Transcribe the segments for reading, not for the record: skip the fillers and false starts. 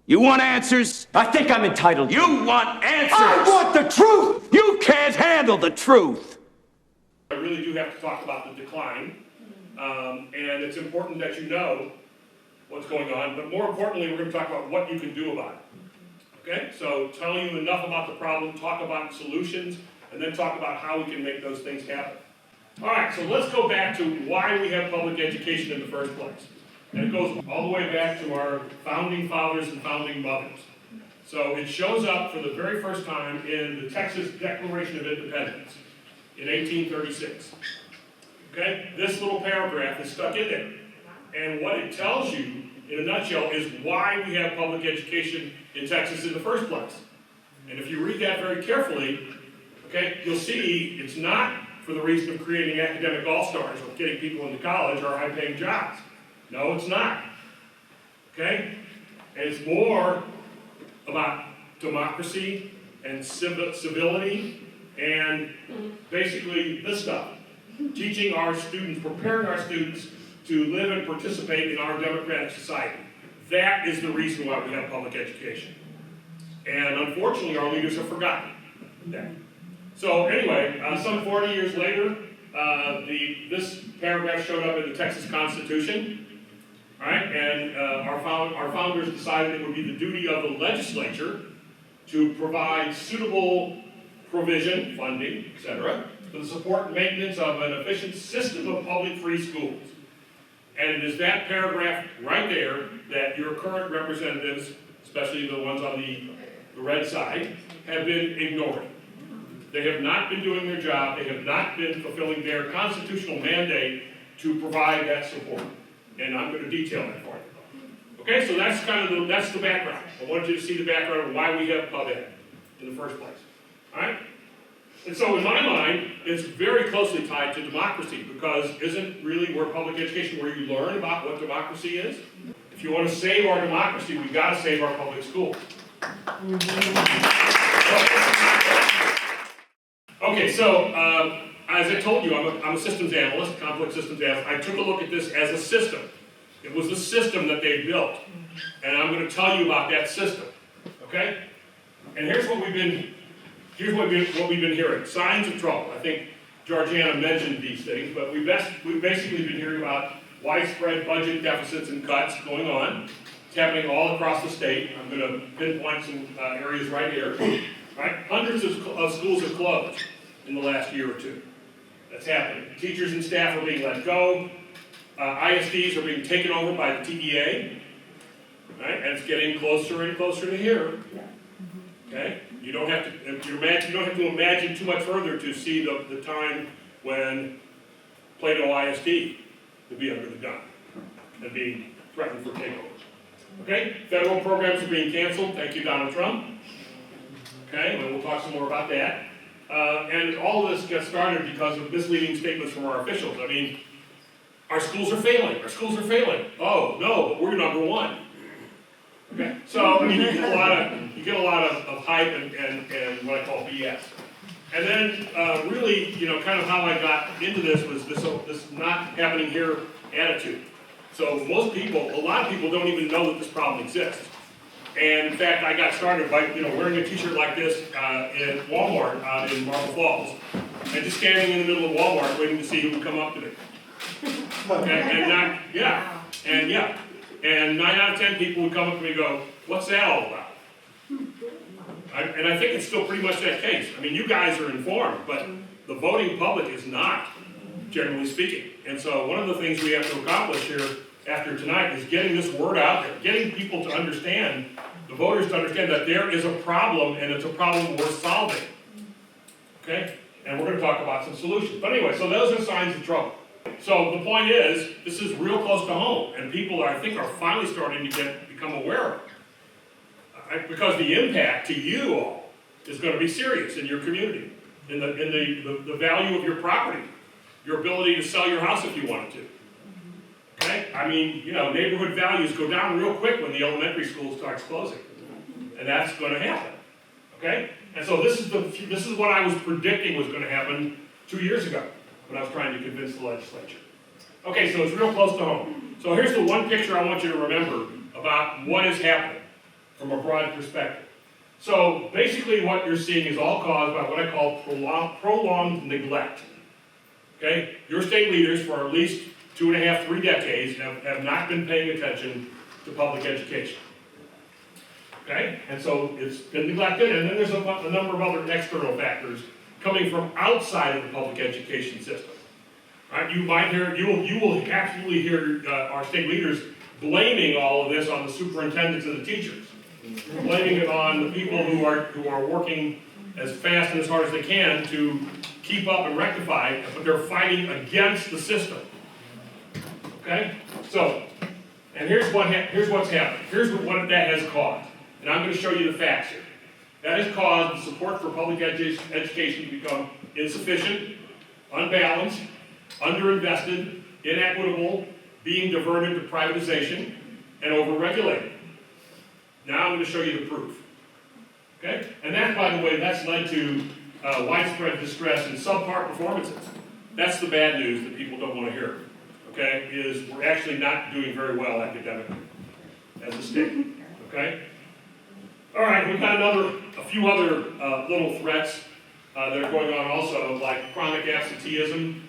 You want answers? I think I'm entitled. You want answers? I want the truth! You can't handle the truth! I really do have to talk about the decline, and it's important that you know what's going on, but more importantly, we're going to talk about what you can do about it. Okay? So tell you enough about the problem, talk about solutions, and then talk about how we can make those things happen. All right, so let's go back to why we have public education in the first place. And it goes all the way back to our founding fathers and founding mothers. So it shows up for the very first time in the Texas Declaration of Independence in 1836. Okay? This little paragraph is stuck in there. And what it tells you, in a nutshell, is why we have public education in Texas in the first place. And if you read that very carefully, okay, you'll see it's not for the reason of creating academic all-stars or getting people into college or high-paying jobs. No, it's not. Okay? And it's more about democracy and civility and basically this stuff. Teaching our students, preparing our students to live and participate in our democratic society. That is the reason why we have public education. And unfortunately, our leaders have forgotten that. So anyway, some 40 years later, this paragraph showed up in the Texas Constitution. All right, and our founders decided it would be the duty of the legislature to provide suitable provision, funding, etc., for the support and maintenance of an efficient system of public free schools. And it is that paragraph right there that your current representatives, especially the ones on the red side, have been ignoring. They have not been doing their job. They have not been fulfilling their constitutional mandate to provide that support. And I'm going to detail that for you. Okay, so that's kind of that's the background. I wanted you to see the background of why we have pub ed in the first place. All right? And so in my mind, it's very closely tied to democracy, because isn't really where public education where you learn about what democracy is? If you want to save our democracy, we've got to save our public schools. Okay, so as I told you, I'm a systems analyst, complex systems analyst. I took a look at this as a system. It was the system that they built. And I'm going to tell you about that system. Okay? And here's what we've been hearing. Signs of trouble. I think Georgiana mentioned these things, but we've basically been hearing about widespread budget deficits and cuts going on. It's happening all across the state. I'm going to pinpoint some areas right here. Right? Hundreds of schools have closed in the last year or two. That's happening. Teachers and staff are being let go. ISDs are being taken over by the TEA. Right? And it's getting closer and closer to here. Okay? You don't have to imagine too much further to see the time when Plato ISD will be under the gun and being threatened for takeover. Okay? Federal programs are being canceled. Thank you, Donald Trump. Okay, and we'll talk some more about that. And all of this gets started because of misleading statements from our officials. I mean, our schools are failing. Our schools are failing. Oh, no, but we're number one. Okay, so I mean, you get a lot of hype and what I call BS. And then really, kind of how I got into this was this not happening here attitude. So a lot of people don't even know that this problem exists. And in fact, I got started by wearing a t-shirt like this in Walmart out in Marble Falls, and just standing in the middle of Walmart waiting to see who would come up to me. And 9 out of 10 people would come up to me and go, "What's that all about?" And I think it's still pretty much that case. I mean, you guys are informed, but the voting public is not, generally speaking. And so one of the things we have to accomplish here after tonight is getting this word out there, getting people to understand, the voters to understand that there is a problem, and it's a problem worth solving. Okay? And we're going to talk about some solutions. But anyway, so those are signs of trouble. So the point is, this is real close to home, and people, I think, are finally starting to become aware of it. Because the impact to you all is going to be serious in your community, in the value of your property, your ability to sell your house if you wanted to. Okay? I mean, neighborhood values go down real quick when the elementary school starts closing. And that's going to happen. Okay? And so this is what I was predicting was going to happen 2 years ago when I was trying to convince the legislature. Okay, so it's real close to home. So here's the one picture I want you to remember about what is happening. from a broad perspective. So basically what you're seeing is all caused by what I call prolonged neglect. Okay? Your state leaders for at least 2.5, 3 decades have not been paying attention to public education. Okay? And so it's been neglected, and then there's a number of other external factors coming from outside of the public education system. Right? You will absolutely hear our state leaders blaming all of this on the superintendents and the teachers. Blaming it on the people who are working as fast and as hard as they can to keep up and rectify, but they're fighting against the system. Okay? So, and here's what's happened. Here's what that has caused. And I'm going to show you the facts here. That has caused the support for public education to become insufficient, unbalanced, underinvested, inequitable, being diverted to privatization, and overregulated. Now I'm going to show you the proof. Okay? And that, by the way, that's led to widespread distress and subpar performances. That's the bad news that people don't want to hear. Okay? Is we're actually not doing very well academically as a state. Okay? All right, we've got a few other little threats that are going on also, like chronic absenteeism,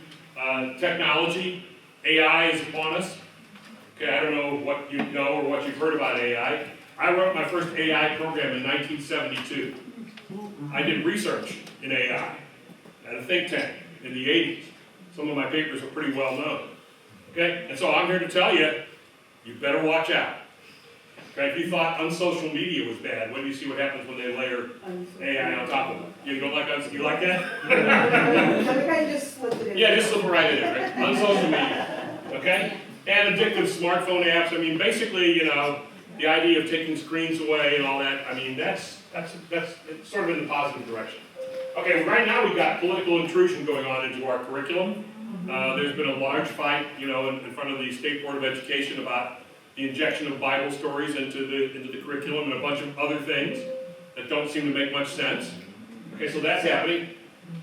technology, AI is upon us. Okay, I don't know what you know or what you've heard about AI. I wrote my first AI program in 1972. I did research in AI at a think tank in the 80s. Some of my papers are pretty well known. Okay, and so I'm here to tell you, you better watch out. Okay, if you thought unsocial media was bad, when do you see what happens when they layer AI on top of it? You don't like you like that? I just slipped it in. Yeah, just slip it right in there, right? Unsocial media. Okay? And addictive smartphone apps. I mean, basically, you know, the idea of taking screens away and all that, I mean, that's it's sort of in the positive direction. Okay, right now we've got political intrusion going on into our curriculum. There's been a large fight, you know, in front of the State Board of Education about the injection of Bible stories into the curriculum and a bunch of other things that don't seem to make much sense. Okay, so that's happening.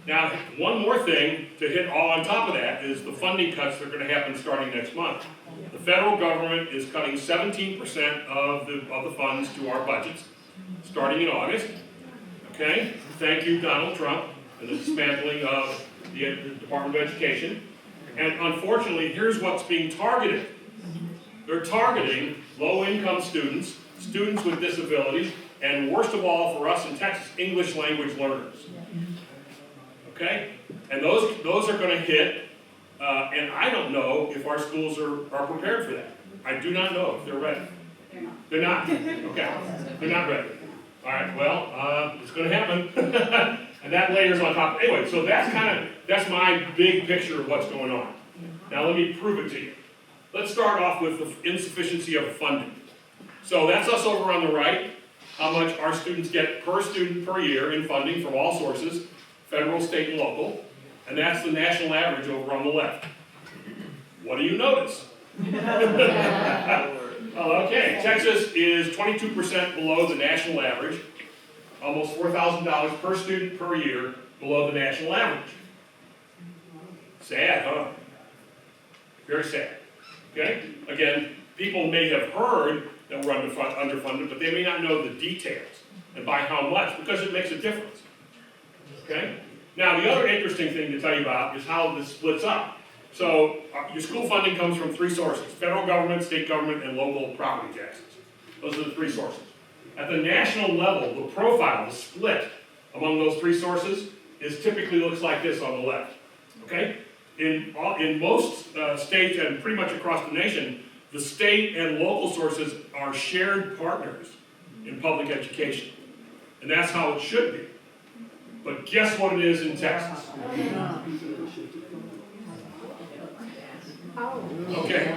Now, one more thing to hit all on top of that is the funding cuts that are going to happen starting next month. The federal government is cutting 17% of the funds to our budgets starting in August. Okay, thank you, Donald Trump, and the dismantling of the Department of Education. And unfortunately, here's what's being targeted. They're targeting low-income students, students with disabilities, and worst of all for us in Texas, English language learners. Okay? And those are going to hit, and I don't know if our schools are prepared for that. I do not know if they're ready. They're not. Okay. They're not ready. All right, well, it's going to happen. And that layers on top. Anyway, so that's my big picture of what's going on. Now let me prove it to you. Let's start off with the insufficiency of funding. So that's us over on the right, how much our students get per student per year in funding from all sources, federal, state, and local. And that's the national average over on the left. What do you notice? Okay, Texas is 22% below the national average, almost $4,000 per student per year below the national average. Sad, huh? Very sad. Okay? Again, people may have heard that we're underfunded, but they may not know the details and by how much, because it makes a difference. Okay? Now, the other interesting thing to tell you about is how this splits up. So, your school funding comes from 3 sources: federal government, state government, and local property taxes. Those are the 3 sources. At the national level, the profile, the split among those 3 sources typically looks like this on the left. Okay? In most states and pretty much across the nation, the state and local sources are shared partners in public education. And that's how it should be. But guess what it is in Texas? Okay.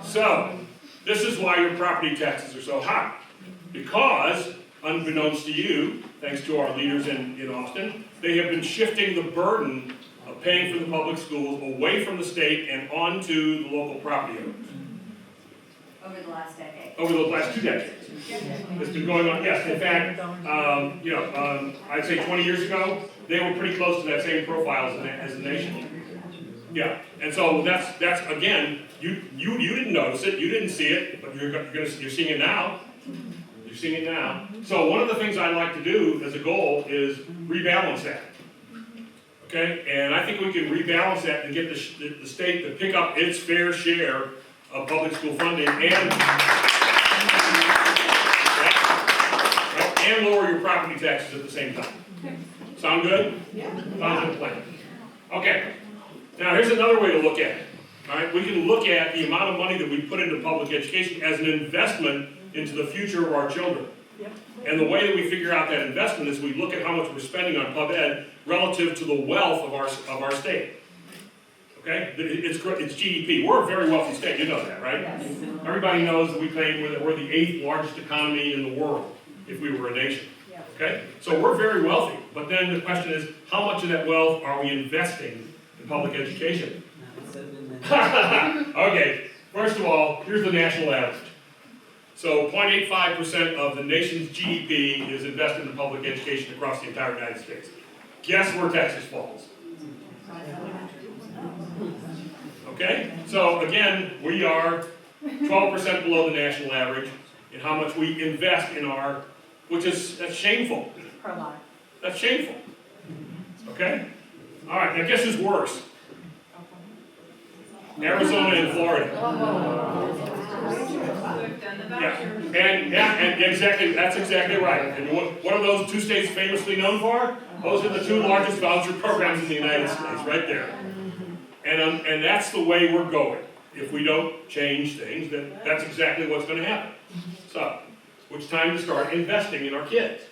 So, this is why your property taxes are so high. Because, unbeknownst to you, thanks to our leaders in Austin, they have been shifting the burden of paying for the public schools away from the state and onto the local property owners. Over the last decade. Over the last 2 decades. It's been going on, yes. In fact, I'd say 20 years ago, they were pretty close to that same profile as the nation. Yeah, and so that's again, you didn't notice it, you didn't see it, but you're seeing it now. You're seeing it now. So one of the things I'd like to do as a goal is rebalance that. Okay, and I think we can rebalance that and get the state to pick up its fair share of public school funding and lower your property taxes at the same time. Sound good? Yeah. Sounds like a plan. Okay, now here's another way to look at it. All right, we can look at the amount of money that we put into public education as an investment into the future of our children. And the way that we figure out that investment is we look at how much we're spending on pub ed relative to the wealth of our state. Okay, it's GDP. We're a very wealthy state. You know that, right? Yes. Everybody knows that we're the 8th largest economy in the world if we were a nation. Okay, so we're very wealthy. But then the question is, how much of that wealth are we investing in public education? Okay, first of all, here's the national average. So 0.85% of the nation's GDP is invested in public education across the entire United States. Guess where Texas falls? Okay, so again, we are 12% below the national average in how much we invest in our, that's shameful. Per lot. That's shameful. Okay? All right, now guess who's worse? Arizona and Florida. And exactly, that's exactly right. And what are those two states famously known for? Those are the two largest voucher programs in the United States, right there. And that's the way we're going. If we don't change things, then that's exactly what's going to happen. So, it's time to start investing in our kids.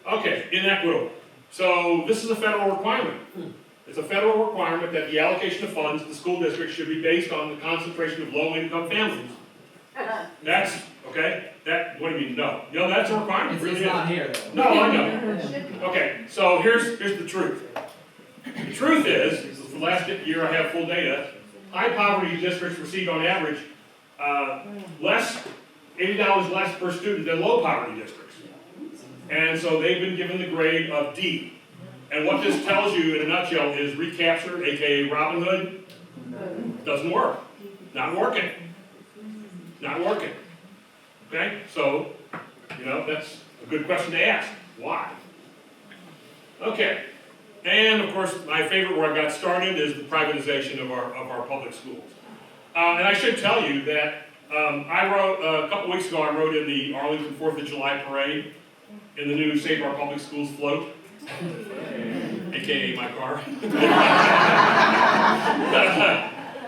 Okay, inequitable. So this is a federal requirement. It's a federal requirement that the allocation of funds to the school district should be based on the concentration of low-income families. That's, okay, what do you mean, no? You know, that's a requirement. It's not here, though. No, I know. Okay, so here's the truth. The truth is, the last year I have full data, high poverty districts receive on average $80 less per student than low poverty districts. And so they've been given the grade of D. And what this tells you in a nutshell is recapture, aka Robin Hood, doesn't work. Not working. Not working. Okay? So, that's a good question to ask. Why? Okay. And of course, my favorite where I got started is the privatization of our public schools. And I should tell you that I wrote, a couple weeks ago, I wrote in the Arlington 4th of July parade in the new Save Our Public Schools float, aka my car.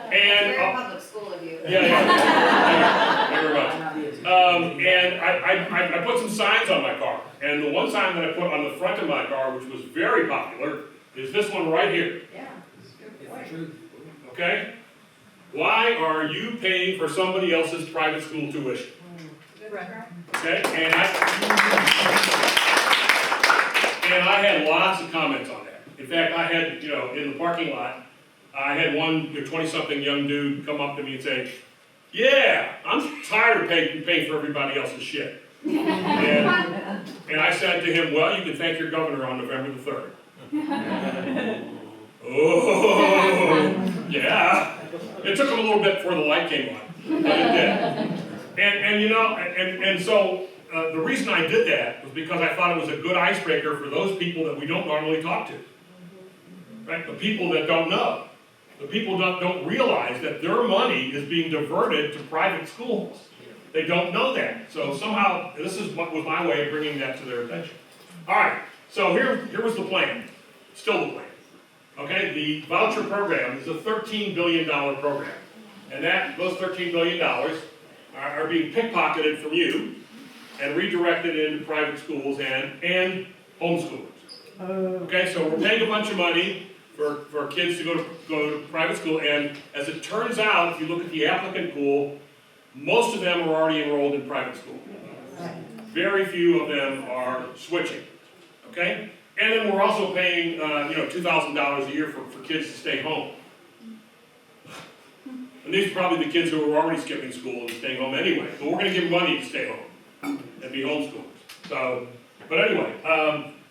Very public school of you. Yeah. Thank you very much. And I put some signs on my car. And the one sign that I put on the front of my car, which was very popular, is this one right here. Yeah. Okay? Why are you paying for somebody else's private school tuition? Good record. Okay? And I had lots of comments on that. In fact, I had, in the parking lot, I had one 20-something young dude come up to me and say, yeah, I'm tired of paying for everybody else's shit. And I said to him, well, you can thank your governor on November the 3rd. Oh, yeah. It took him a little bit before the light came on, but it did. And so the reason I did that was because I thought it was a good icebreaker for those people that we don't normally talk to. Right? The people that don't know. The people that don't realize that their money is being diverted to private schools. They don't know that. So somehow, this is what was my way of bringing that to their attention. All right, so here was the plan. Still the plan. Okay, the voucher program is a $13 billion program. And those $13 billion are being pickpocketed from you and redirected into private schools and homeschoolers. Okay, so we're paying a bunch of money for kids to go to private school, and as it turns out, if you look at the applicant pool, most of them are already enrolled in private school. Very few of them are switching. Okay? And then we're also paying $2,000 a year for kids to stay home. And these are probably the kids who are already skipping school and staying home anyway. But we're going to give them money to stay home and be homeschoolers. So, but anyway,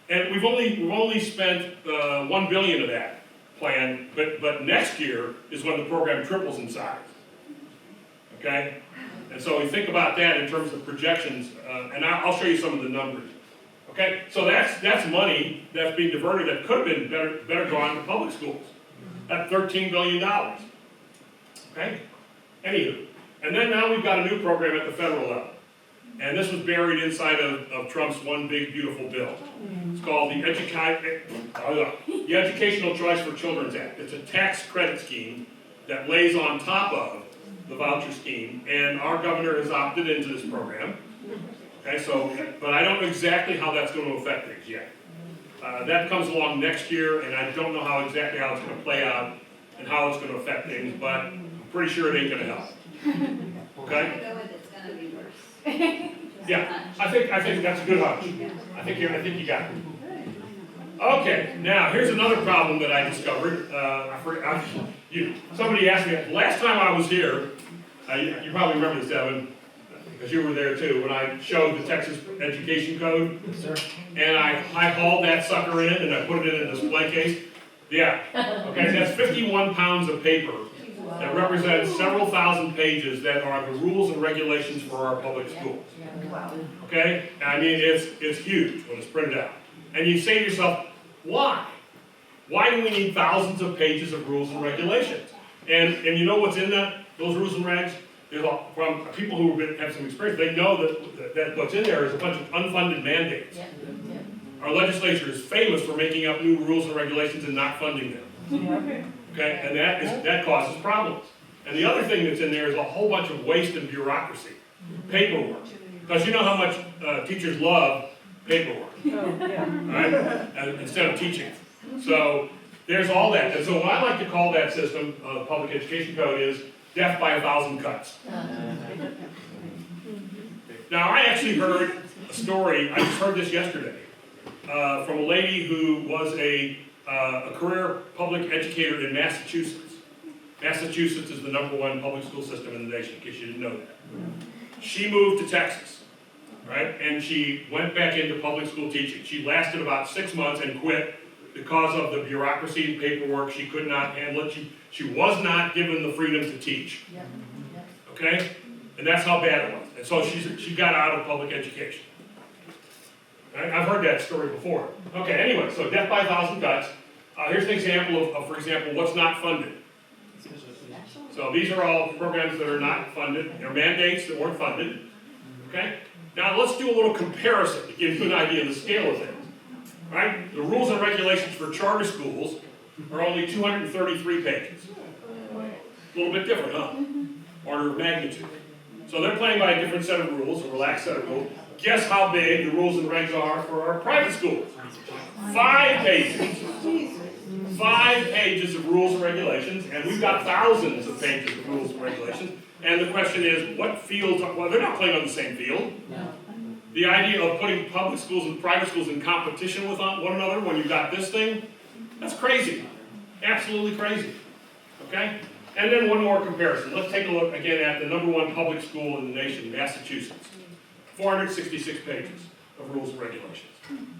and we've only spent $1 billion of that plan. But next year is when the program triples in size. Okay, And so we think about that in terms of projections, and I'll show you some of the numbers. Okay, so that's money that's being diverted that could have been better gone to public schools. That's $13 billion. Okay? Anywho, and then now we've got a new program at the federal level. And this was buried inside of Trump's one big beautiful bill. It's called the Educational Choice for Children's Act. It's a tax credit scheme that lays on top of the voucher scheme, and our governor has opted into this program. Okay, so, but I don't know exactly how that's going to affect things yet. That comes along next year, and I don't know exactly how it's going to play out and how it's going to affect things, but I'm pretty sure it ain't going to help. Okay? I go with it's gonna be worse. Yeah, I think that's a good hunch. I think you got it. Okay, now here's another problem that I discovered. Somebody asked me last time I was here. You probably remember this, Evan, because you were there too. When I showed the Texas Education Code, and I hauled that sucker in and I put it in a display case. Yeah. Okay, that's 51 pounds of paper that represents several thousand pages that are the rules and regulations for our public schools. Okay? I mean, it's huge when it's printed out. And you say to yourself, why? Why do we need thousands of pages of rules and regulations? And you know what's in those rules and regs? From people who have some experience, they know that what's in there is a bunch of unfunded mandates. Our legislature is famous for making up new rules and regulations and not funding them. Okay, and that causes problems. And the other thing that's in there is a whole bunch of waste and bureaucracy, paperwork. Because you know how much teachers love paperwork, right? Instead of teaching. So there's all that. And so what I like to call that system, the public education code, is death by 1,000 cuts. Now I actually heard a story, I just heard this yesterday, from a lady who was a career public educator in Massachusetts. Massachusetts is the #1 public school system in the nation, in case you didn't know that. She moved to Texas, right? And she went back into public school teaching. She lasted about 6 months and quit because of the bureaucracy and paperwork. She could not handle it. She was not given the freedom to teach. Okay? And that's how bad it was. And so she got out of public education. Right? I've heard that story before. Okay, anyway, so death by 1,000 cuts. Here's an example of, for example, what's not funded. So these are all programs that are not funded. They're mandates that weren't funded. Okay? Now let's do a little comparison to give you an idea of the scale of things. Right? The rules and regulations for charter schools are only 233 pages. A little bit different, huh? Order of magnitude. So they're playing by a different set of rules, a relaxed set of rules. Guess how big the rules and regs are for our private schools? 5 pages. 5 pages of rules and regulations, and we've got thousands of pages of rules and regulations. And the question is, what fields are, well, they're not playing on the same field. The idea of putting public schools and private schools in competition with one another when you've got this thing, that's crazy. Absolutely crazy. Okay? And then one more comparison. Let's take a look again at the #1 public school in the nation, Massachusetts. 466 pages of rules and regulations.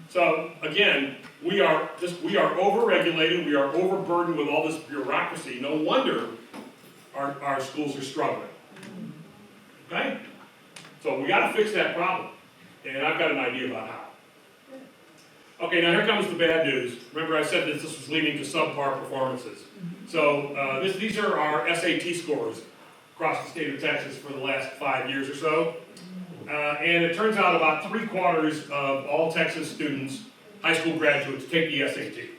So again, we are over-regulated, we are overburdened with all this bureaucracy. No wonder our schools are struggling. Okay? So we got to fix that problem. And I've got an idea about how. Okay, now here comes the bad news. Remember I said that this was leading to subpar performances. So these are our SAT scores across the state of Texas for the last 5 years or so. And it turns out about 3/4 of all Texas students, high school graduates, take the SAT.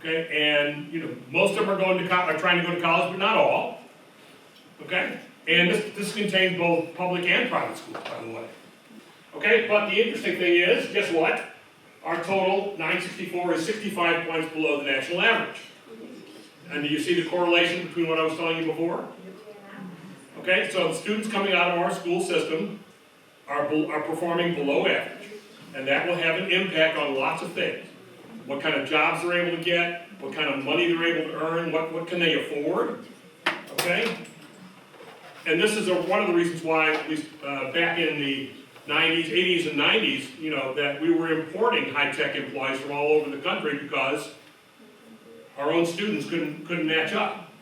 Okay, and most of them are trying to go to college, but not all. Okay, and this contains both public and private schools, by the way. Okay, but the interesting thing is, guess what? Our total 964 is 65 points below the national average. And do you see the correlation between what I was telling you before? Okay, so the students coming out of our school system are performing below average. And that will have an impact on lots of things. What kind of jobs they're able to get, what kind of money they're able to earn, what can they afford, okay? And this is one of the reasons why, at least back in the 80s and 90s, that we were importing high-tech employees from all over the country because our own students couldn't match up.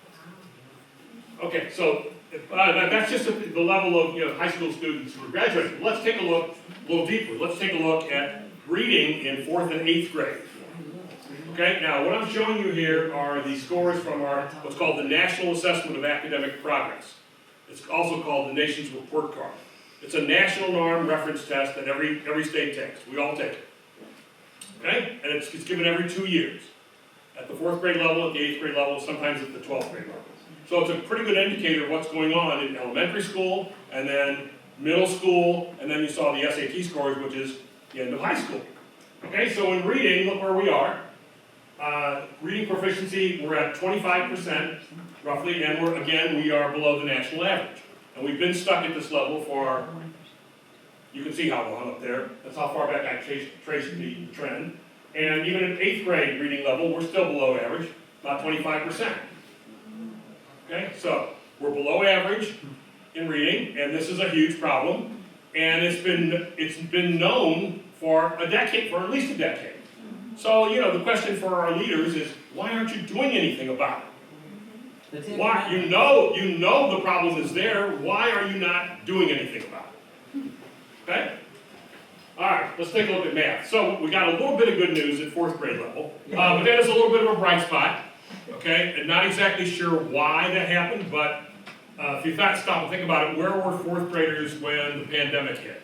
Okay, so That's just the level of, high school students who are graduating. Let's take a look a little deeper. Let's take a look at reading in 4th and 8th grade. Okay, now what I'm showing you here are the scores from our, what's called the National Assessment of Academic Progress. It's also called the Nation's Report Card. It's a national norm reference test that every state takes. We all take it. Okay, and it's given every 2 years. At the 4th grade level, at the 8th grade level, sometimes at the 12th grade level. So it's a pretty good indicator of what's going on in elementary school, and then middle school, and then you saw the SAT scores, which is the end of high school. Okay, so in reading, look where we are. Reading proficiency, we're at 25% roughly, and we are below the national average. And we've been stuck at this level for, you can see how long up there. That's how far back I traced the trend. And even at 8th grade reading level, we're still below average, about 25%. Okay, so we're below average in reading, and this is a huge problem. And it's been known for a decade, for at least a decade. So, the question for our leaders is, why aren't you doing anything about it? Why? You know the problem is there, why are you not doing anything about it? Okay? Alright, let's take a look at math. So, we got a little bit of good news at 4th grade level, but that is a little bit of a bright spot. Okay, and not exactly sure why that happened, but if you stop and think about it, where were 4th graders when the pandemic hit?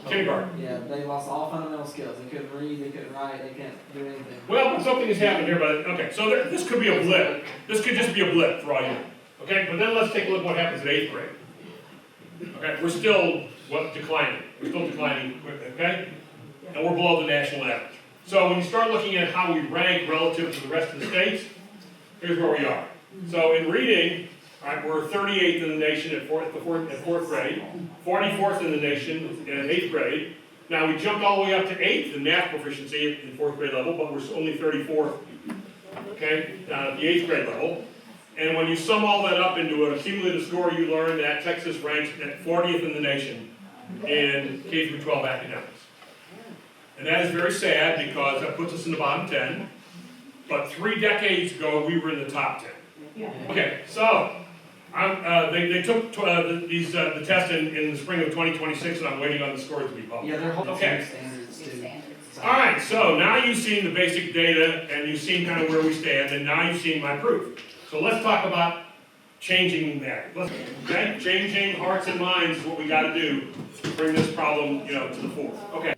Kindergarten. Yeah, they lost all fundamental skills. They couldn't read, they couldn't write, they can't do anything. Well, something has happened here, but okay, so this could be a blip. This could just be a blip for all you know. Okay, but then let's take a look at what happens at 8th grade. Okay, we're still declining. We're still declining quickly, okay? And we're below the national average. So when you start looking at how we rank relative to the rest of the states, here's where we are. So in reading, all right, we're 38th in the nation at 4th grade, 44th in the nation in 8th grade. Now we jumped all the way up to 8th in math proficiency in 4th grade level, but we're only 34th, okay, at the 8th grade level. And when you sum all that up into a cumulative score, you learn that Texas ranks at 40th in the nation in K through 12 academics. And that is very sad because that puts us in the bottom 10. But 3 decades ago, we were in the top 10. Okay, so they took the test in the spring of 2026, and I'm waiting on the scores to be published. Yeah, they're holding Okay. standards too. All right, so now you've seen the basic data, and you've seen kind of where we stand, and now you've seen my proof. So let's talk about changing that. Okay, changing hearts and minds is what we got to do to bring this problem, to the fore. Okay.